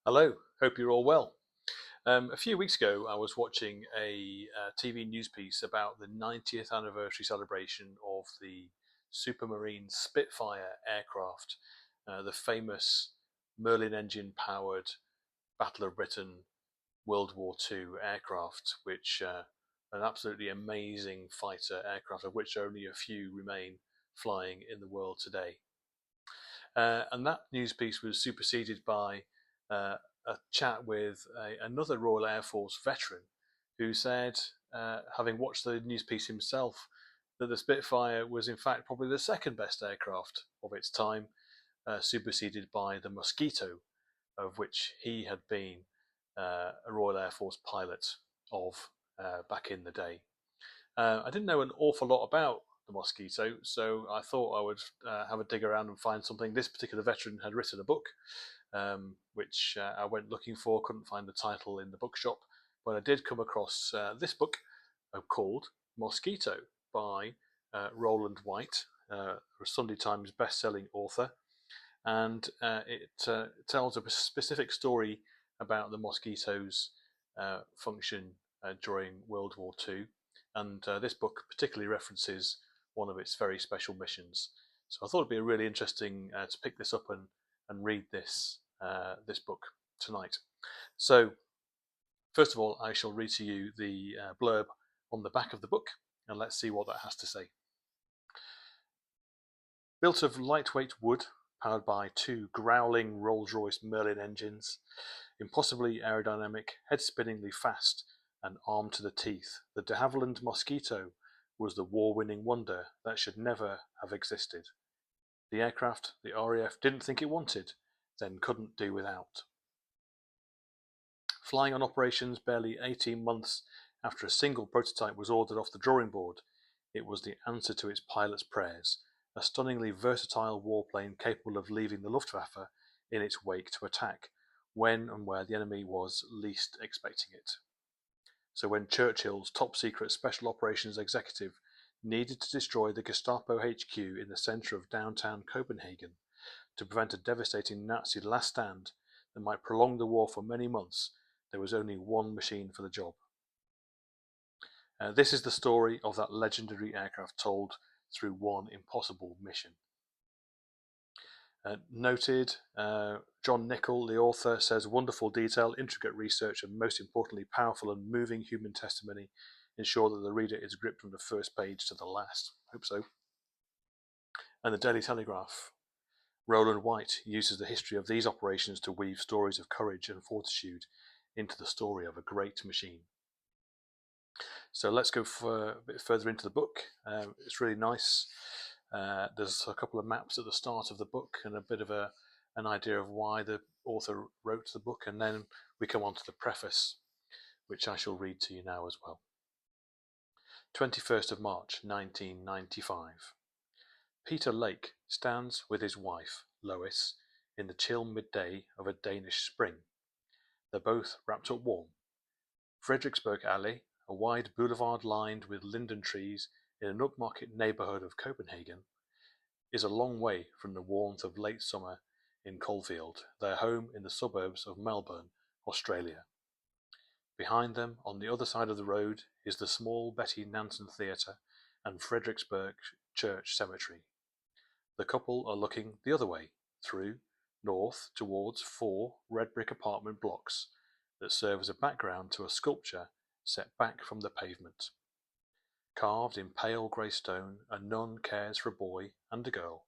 Hello, hope you're all well. A few weeks ago, I was watching a TV news piece about the 90th anniversary celebration of the Supermarine Spitfire aircraft, the famous Merlin engine powered Battle of Britain World War II aircraft, which an absolutely amazing fighter aircraft, of which only a few remain flying in the world today. And that news piece was superseded by a chat with another Royal Air Force veteran who said, having watched the news piece himself, that the Spitfire was in fact probably the second best aircraft of its time, superseded by the Mosquito, of which he had been a Royal Air Force pilot of back in the day. I didn't know an awful lot about the Mosquito, so I thought I would have a dig around and find something. This particular veteran had written a book, which I went looking for, couldn't find the title in the bookshop, but I did come across this book called Mosquito by Rowland White, a Sunday Times best-selling author, and it tells a specific story about the Mosquito's function during World War II, and this book particularly references one of its very special missions. So I thought it'd be really interesting to pick this up and read this book tonight. So first of all, I shall read to you the blurb on the back of the book, and let's see what that has to say. Built of lightweight wood, powered by two growling Rolls-Royce Merlin engines, impossibly aerodynamic, head-spinningly fast, and armed to the teeth, the de Havilland Mosquito was the war-winning wonder that should never have existed. The aircraft the RAF didn't think it wanted, then couldn't do without. Flying on operations barely 18 months after a single prototype was ordered off the drawing board, it was the answer to its pilot's prayers, a stunningly versatile warplane capable of leaving the Luftwaffe in its wake to attack when and where the enemy was least expecting it. So when Churchill's top-secret Special Operations Executive needed to destroy the Gestapo HQ in the centre of downtown Copenhagen to prevent a devastating Nazi last stand that might prolong the war for many months, there was only one machine for the job. This is the story of that legendary aircraft told through one impossible mission. Noted, John Nichol, the author, says wonderful detail, intricate research, and most importantly, powerful and moving human testimony ensure that the reader is gripped from the first page to the last. Hope so. And the Daily Telegraph. Rowland White uses the history of these operations to weave stories of courage and fortitude into the story of a great machine. So let's go a bit further into the book. It's really nice. There's a couple of maps at the start of the book and a bit of an idea of why the author wrote the book, and then we come on to the preface, which I shall read to you now as well. 21st of March 1995. Peter Lake stands with his wife, Lois, in the chill midday of a Danish spring. They're both wrapped up warm. Frederiksberg Alley, a wide boulevard lined with linden trees in an upmarket neighbourhood of Copenhagen, is a long way from the warmth of late summer in Caulfield, their home in the suburbs of Melbourne, Australia. Behind them, on the other side of the road, is the small Betty Nansen Theatre and Frederiksberg Church Cemetery. The couple are looking the other way, through, north towards 4 red brick apartment blocks that serve as a background to a sculpture set back from the pavement. Carved in pale grey stone, a nun cares for a boy and a girl.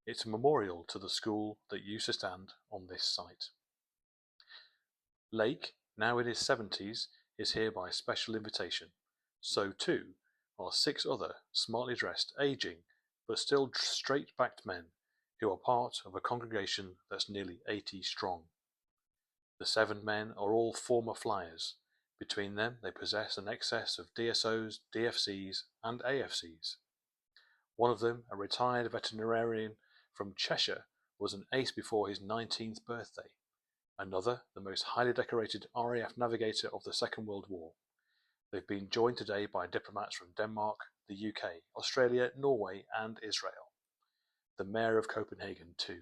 It's a memorial to the school that used to stand on this site. Lake, now in his 70s, is here by special invitation. So too are 6 other smartly dressed, ageing, but still straight-backed men who are part of a congregation that's nearly 80 strong. The 7 men are all former flyers. Between them, they possess an excess of DSOs, DFCs, and AFCs. One of them, a retired veterinarian from Cheshire, was an ace before his 19th birthday. Another, the most highly decorated RAF navigator of the Second World War. They've been joined today by diplomats from Denmark, the UK, Australia, Norway, and Israel. The Mayor of Copenhagen, too.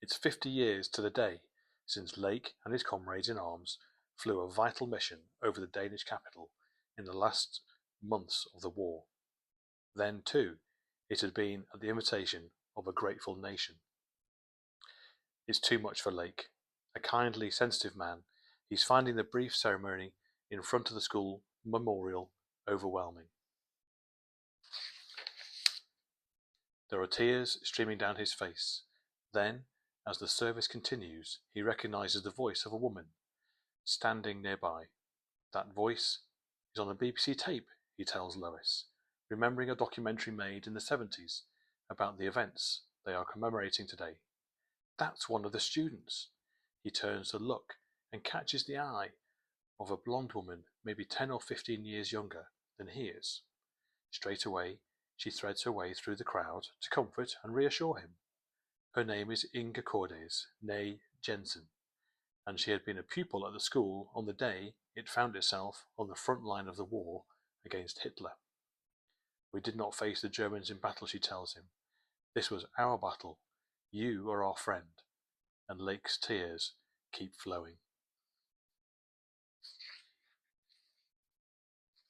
It's 50 years to the day since Lake and his comrades in arms flew a vital mission over the Danish capital in the last months of the war. Then, too, it had been at the invitation of a grateful nation. It's too much for Lake. A kindly, sensitive man, he's finding the brief ceremony in front of the school memorial overwhelming. There are tears streaming down his face. Then, as the service continues, he recognizes the voice of a woman standing nearby. That voice is on a BBC tape, he tells Lois, remembering a documentary made in the 70s about the events they are commemorating today. That's one of the students. He turns to look and catches the eye of a blonde woman, maybe 10 or 15 years younger than he is. Straight away, she threads her way through the crowd to comfort and reassure him. Her name is Inga Cordes, née Jensen, and she had been a pupil at the school on the day it found itself on the front line of the war against Hitler. We did not face the Germans in battle, she tells him. This was our battle. You are our friend. And Lake's tears keep flowing.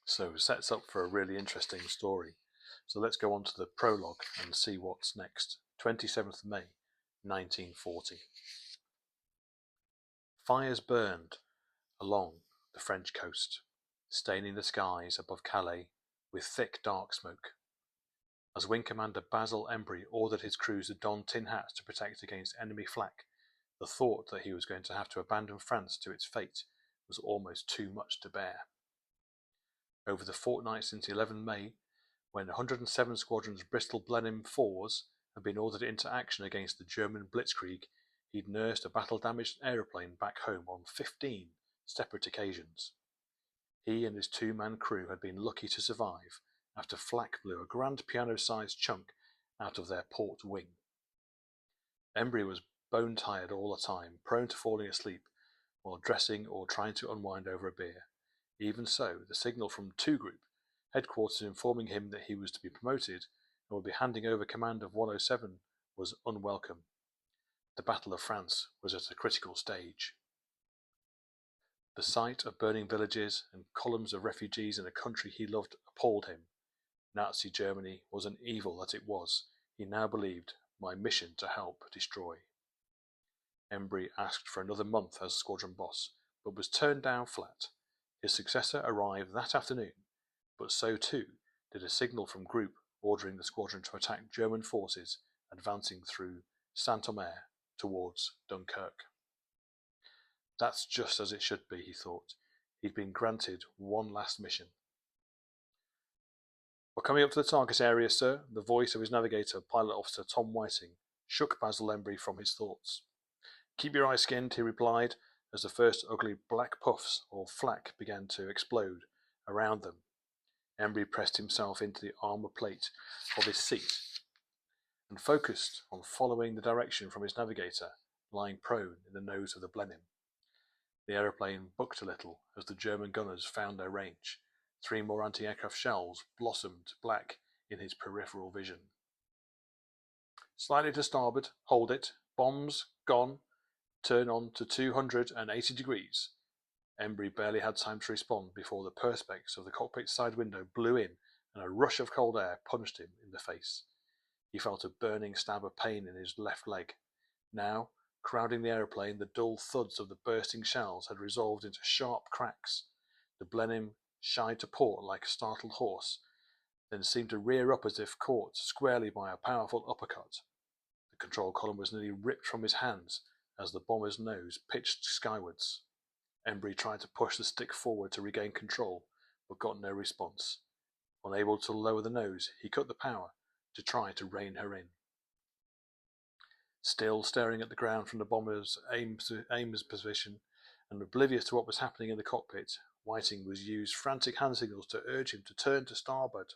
So it sets up for a really interesting story. So let's go on to the prologue and see what's next. 27th May 1940. Fires burned along the French coast, staining the skies above Calais with thick dark smoke. As Wing Commander Basil Embry ordered his crews to don tin hats to protect against enemy flak, the thought that he was going to have to abandon France to its fate was almost too much to bear. Over the fortnight since 11 May, when 107 Squadron's Bristol Blenheim 4s had been ordered into action against the German Blitzkrieg, he'd nursed a battle-damaged aeroplane back home on 15 separate occasions. He and his two-man crew had been lucky to survive after flak blew a grand piano-sized chunk out of their port wing. Embry was bone-tired all the time, prone to falling asleep while dressing or trying to unwind over a beer. Even so, the signal from 2 Group, headquarters informing him that he was to be promoted and would be handing over command of 107, was unwelcome. The Battle of France was at a critical stage. The sight of burning villages and columns of refugees in a country he loved appalled him. Nazi Germany was an evil that it was, he now believed, my mission to help destroy. Embry asked for another month as squadron boss, but was turned down flat. His successor arrived that afternoon, but so too did a signal from Group ordering the squadron to attack German forces advancing through Saint-Omer towards Dunkirk. That's just as it should be, he thought. He'd been granted one last mission. We're coming up to the target area, sir. The voice of his navigator, Pilot Officer Tom Whiting, shook Basil Embry from his thoughts. Keep your eyes skinned, he replied, as the first ugly black puffs of flak began to explode around them. Embry pressed himself into the armour plate of his seat and focused on following the direction from his navigator, lying prone in the nose of the Blenheim. The aeroplane bucked a little as the German gunners found their range. 3 more anti-aircraft shells blossomed black in his peripheral vision. Slightly to starboard, hold it, bombs, gone, turn on to 280 degrees. Embry barely had time to respond before the perspex of the cockpit side window blew in and a rush of cold air punched him in the face. He felt a burning stab of pain in his left leg. Now, crowding the aeroplane, the dull thuds of the bursting shells had resolved into sharp cracks. The Blenheim shied to port like a startled horse, then seemed to rear up as if caught squarely by a powerful uppercut. The control column was nearly ripped from his hands as the bomber's nose pitched skywards. Embry tried to push the stick forward to regain control, but got no response. Unable to lower the nose, he cut the power to try to rein her in. Still staring at the ground from the bomber's aim's position, and oblivious to what was happening in the cockpit, Whiting was used frantic hand signals to urge him to turn to starboard.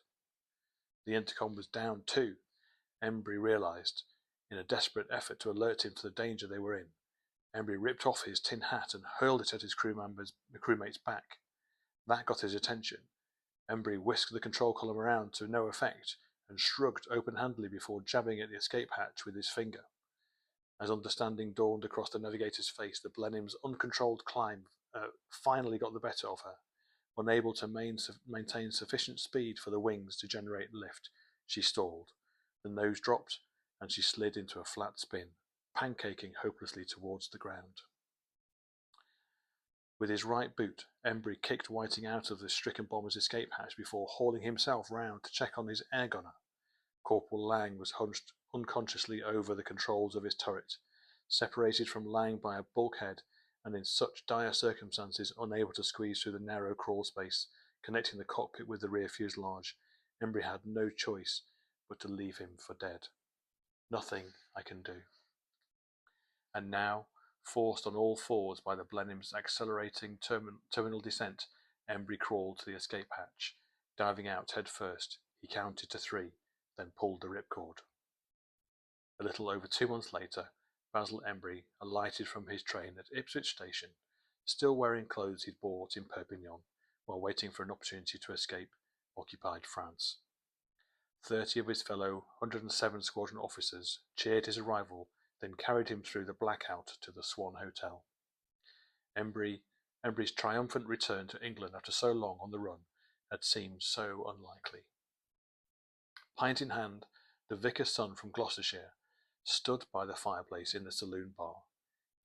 The intercom was down too, Embry realized, in a desperate effort to alert him to the danger they were in. Embry ripped off his tin hat and hurled it at his crewmate's back. That got his attention. Embry whisked the control column around to no effect and shrugged open-handedly before jabbing at the escape hatch with his finger. As understanding dawned across the navigator's face, the Blenheim's uncontrolled climb finally got the better of her. Unable to maintain sufficient speed for the wings to generate lift, she stalled. The nose dropped, and she slid into a flat spin, pancaking hopelessly towards the ground. With his right boot, Embry kicked Whiting out of the stricken bomber's escape hatch before hauling himself round to check on his air gunner. Corporal Lang was hunched unconsciously over the controls of his turret, separated from Lang by a bulkhead, and in such dire circumstances unable to squeeze through the narrow crawl space connecting the cockpit with the rear fuselage. Embry had no choice but to leave him for dead. Nothing I can do. And now, forced on all fours by the Blenheim's accelerating terminal descent, Embry crawled to the escape hatch. Diving out head first, he counted to 3, then pulled the ripcord. A little over 2 months later, Basil Embry alighted from his train at Ipswich Station, still wearing clothes he'd bought in Perpignan, while waiting for an opportunity to escape occupied France. 30 of his fellow 107 Squadron officers cheered his arrival, then carried him through the blackout to the Swan Hotel. Embry's triumphant return to England after so long on the run had seemed so unlikely. Pint in hand, the vicar's son from Gloucestershire stood by the fireplace in the saloon bar.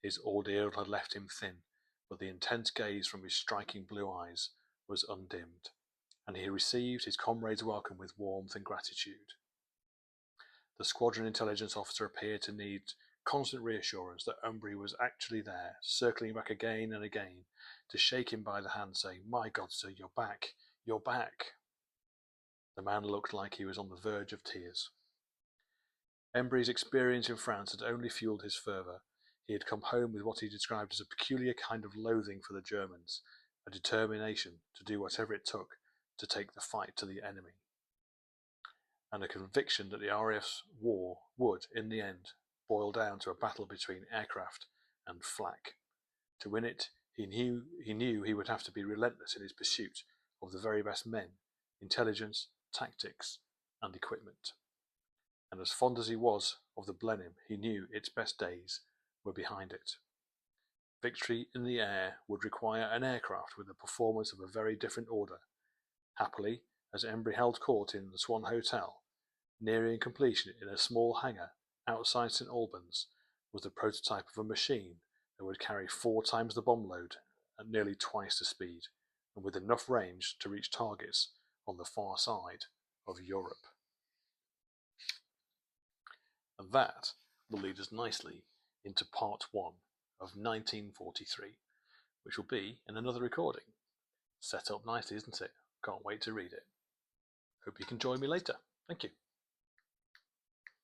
His ordeal had left him thin, but the intense gaze from his striking blue eyes was undimmed, and he received his comrade's welcome with warmth and gratitude. The squadron intelligence officer appeared to need constant reassurance that Embry was actually there, circling back again and again to shake him by the hand, saying, "My God, sir, you're back! You're back!" The man looked like he was on the verge of tears. Embry's experience in France had only fueled his fervour. He had come home with what he described as a peculiar kind of loathing for the Germans, a determination to do whatever it took to take the fight to the enemy, and a conviction that the RAF's war would, in the end, boil down to a battle between aircraft and flak. To win it, he knew he would have to be relentless in his pursuit of the very best men, intelligence, tactics, and equipment. And as fond as he was of the Blenheim, he knew its best days were behind it. Victory in the air would require an aircraft with a performance of a very different order. Happily, as Embry held court in the Swan Hotel, nearing completion in a small hangar outside St Albans, was the prototype of a machine that would carry 4 times the bomb load at nearly twice the speed, and with enough range to reach targets on the far side of Europe. And that will lead us nicely into part 1 of 1943, which will be in another recording. Set up nicely, isn't it? Can't wait to read it. Hope you can join me later. Thank you.